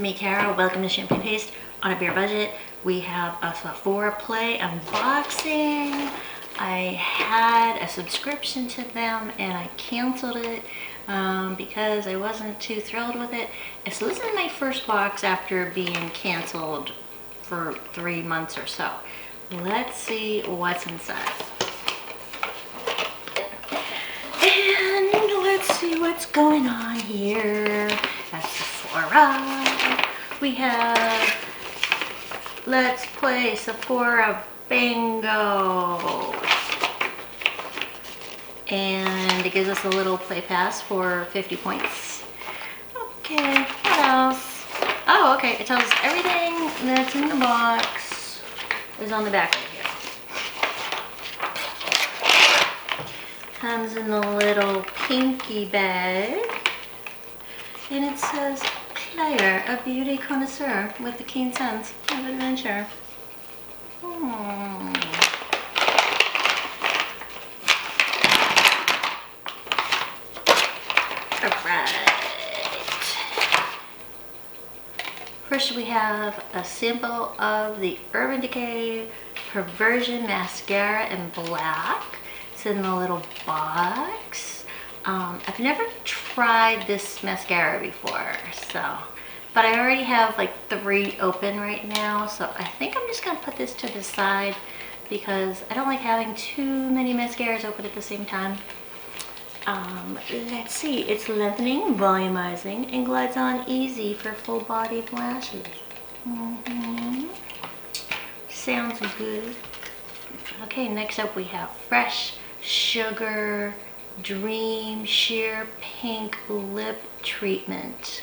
me, Cara. Welcome to Champagne Paste on a Beer Budget. We have a Sephora Play unboxing. I had a subscription to them and I canceled it because I wasn't too thrilled with it. So this is my first box after being canceled for 3 months or so. Let's see what's inside. And let's see what's going on here at Sephora. We have Let's Play Sephora Bingo. And it gives us a little play pass for 50 points. Okay, what else? Oh, okay, it tells us everything that's in the box is on the back right here. Comes in the little pinky bag. And it says, Claire, a beauty connoisseur with the keen sense of adventure. Alright. First we have a sample of the Urban Decay Perversion Mascara in black. It's in the little box. I've never tried this mascara before, but I already have like 3 open right now, so I think I'm just gonna put this to the side because I don't like having too many mascaras open at the same time. Let's see, it's lengthening, volumizing, and glides on easy for full-bodied lashes. Sounds good. Okay, next up we have Fresh Sugar Dream Sheer Pink Lip Treatment.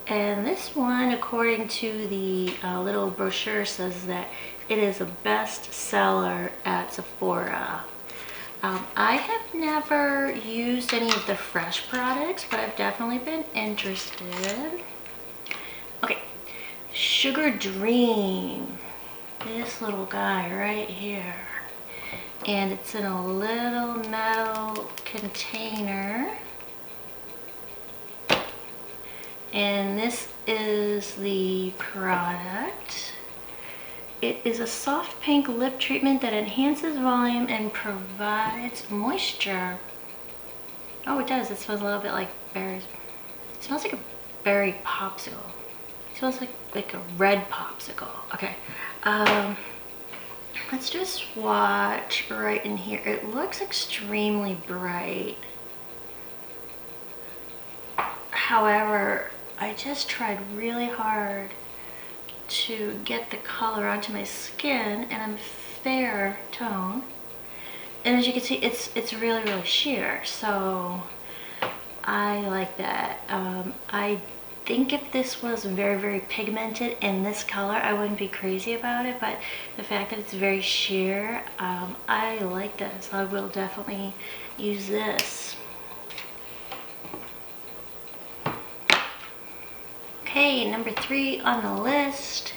And this one, according to the little brochure, says that it is a best seller at Sephora. I have never used any of the Fresh products, but I've definitely been interested. Okay, Sugar Dream. This little guy right here. And it's in a little metal container. And this is the product. It is a soft pink lip treatment that enhances volume and provides moisture. Oh, it does. It smells a little bit like berries. It smells like a berry popsicle. It smells like a red popsicle. Okay. Let's do a swatch right in here. It looks extremely bright. However, I just tried really hard to get the color onto my skin, and I'm fair tone. And as you can see, it's really, really sheer. So I like that. I think if this was very, very pigmented in this color, I wouldn't be crazy about it, but the fact that it's very sheer, I like this. I will definitely use this. Okay, number 3 on the list.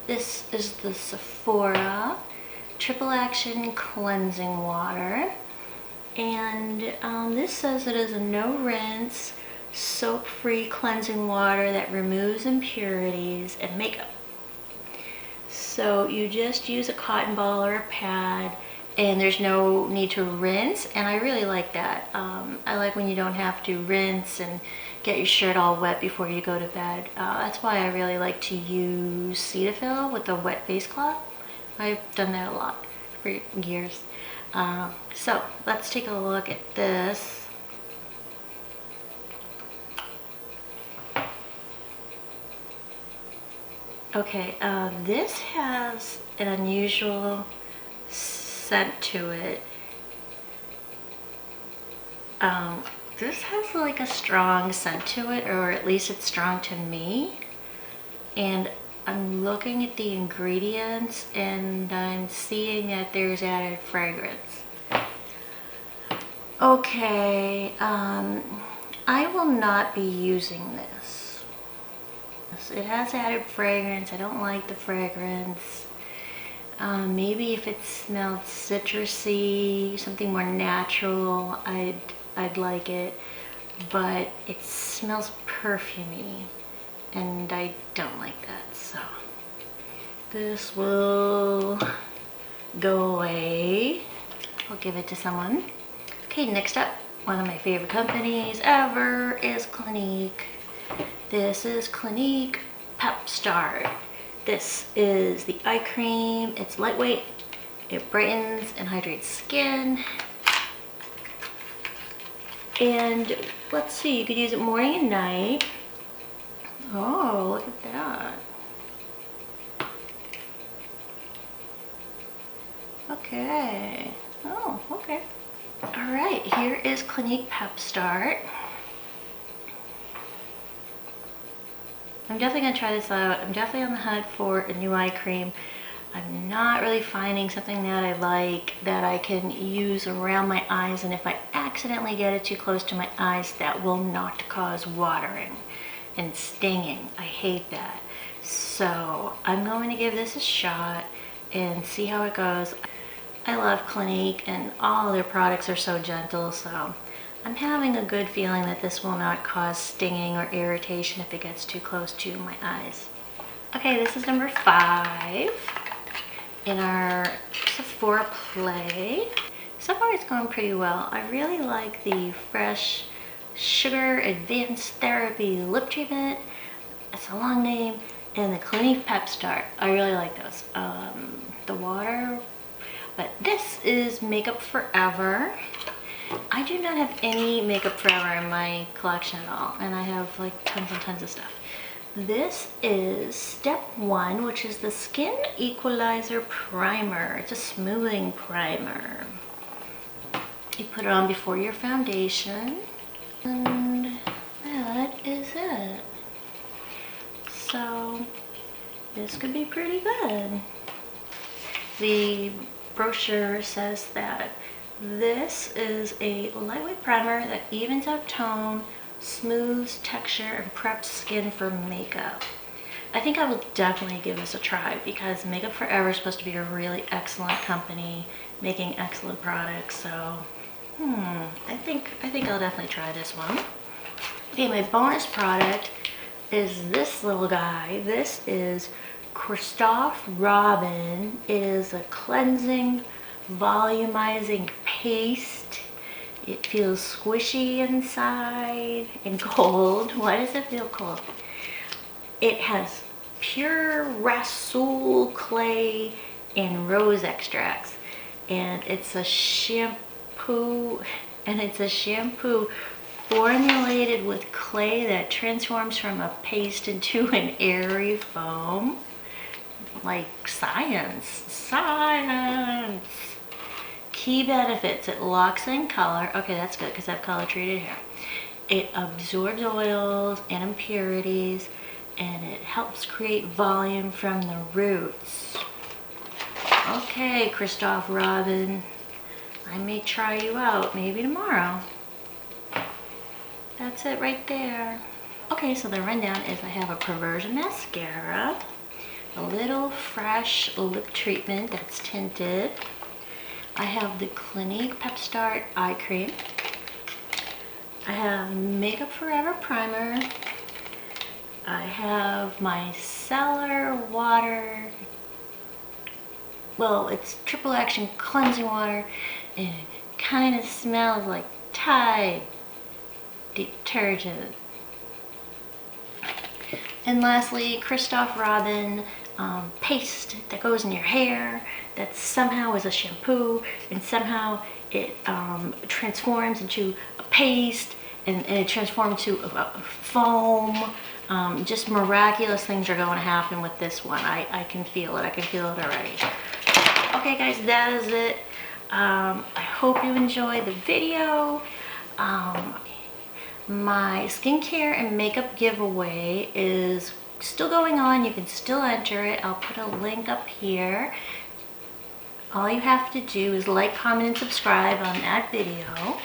This is the Sephora Triple Action Cleansing Water. And this says it is a no rinse, soap-free cleansing water that removes impurities and makeup. So you just use a cotton ball or a pad, and there's no need to rinse, and I really like that. I like when you don't have to rinse and get your shirt all wet before you go to bed. That's why I really like to use Cetaphil with a wet face cloth. I've done that a lot for years. So let's take a look at this. Okay, this has an unusual scent to it. This has like a strong scent to it, or at least it's strong to me. And I'm looking at the ingredients and I'm seeing that there's added fragrance. Okay, I will not be using this. It has added fragrance. I don't like the fragrance. Maybe if it smelled citrusy, something more natural, I'd like it. But it smells perfumey, and I don't like that, so this will go away. I'll give it to someone. Okay, next up, one of my favorite companies ever is Clinique. This is Clinique Pep Start. This is the eye cream. It's lightweight, it brightens and hydrates skin. And let's see, you could use it morning and night. Oh, look at that. Okay. Oh, okay. All right, here is Clinique Pep Start. I'm definitely gonna try this out. I'm definitely on the hunt for a new eye cream. I'm not really finding something that I like that I can use around my eyes, and if I accidentally get it too close to my eyes, that will not cause watering and stinging. I hate that. So I'm going to give this a shot and see how it goes. I love Clinique and all their products are so gentle, so I'm having a good feeling that this will not cause stinging or irritation if it gets too close to my eyes. Okay, this is number 5 in our Sephora Play. So far it's going pretty well. I really like the Fresh Sugar Advanced Therapy Lip Treatment. It's a long name. And the Clinique Pep Start. I really like those. The water. But this is Makeup Forever. I do not have any Makeup Forever in my collection at all, and I have like tons and tons of stuff. This is step 1, which is the Skin Equalizer Primer. It's a smoothing primer. You put it on before your foundation, and that is it. So this could be pretty good. The brochure says that this is a lightweight primer that evens out tone, smooths texture, and preps skin for makeup. I think I will definitely give this a try because Makeup Forever is supposed to be a really excellent company making excellent products. So I think I'll definitely try this one. Okay, my bonus product is this little guy. This is Christophe Robin. It is a cleansing, volumizing paste. It feels squishy inside and cold. Why does it feel cold? It has pure Rasool clay and rose extracts, and it's a shampoo, formulated with clay that transforms from a paste into an airy foam. Like science. Key benefits: it locks in color. Okay, that's good because I have color treated hair. It absorbs oils and impurities, and it helps create volume from the roots. Okay, Christophe Robin, I may try you out maybe tomorrow. That's it right there. Okay, so the rundown is I have a Perversion mascara, a little Fresh lip treatment that's tinted. I have the Clinique Pep Start eye cream. I have Makeup Forever primer. I have my Cellar water. Well, it's triple action cleansing water, and it kind of smells like Tide detergent. And lastly, Christophe Robin paste that goes in your hair that somehow is a shampoo, and somehow it transforms into a paste, and it transforms to a foam. Just miraculous things are going to happen with this one. I can feel it. I can feel it already. Okay guys, that is it. I hope you enjoyed the video. My skincare and makeup giveaway is still going on. You can still enter it. I'll put a link up here. All you have to do is like, comment, and subscribe on that video,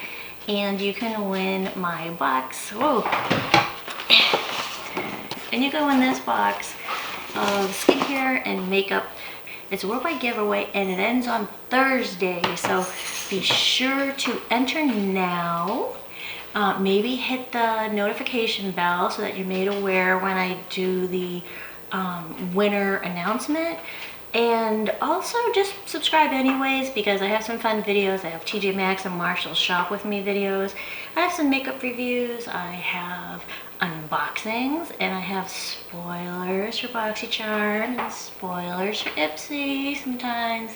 and you can win my box. Whoa. And you can win this box of skincare and makeup. It's a worldwide giveaway, and it ends on Thursday, so be sure to enter now. Maybe hit the notification bell so that you're made aware when I do the winner announcement. And also just subscribe anyways, because I have some fun videos. I have TJ Maxx and Marshall Shop With Me videos. I have some makeup reviews. I have unboxings, and I have spoilers for BoxyCharm and spoilers for Ipsy sometimes.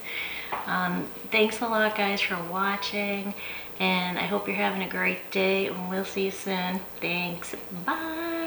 Thanks a lot, guys, for watching, and I hope you're having a great day, and we'll see you soon. Thanks. Bye.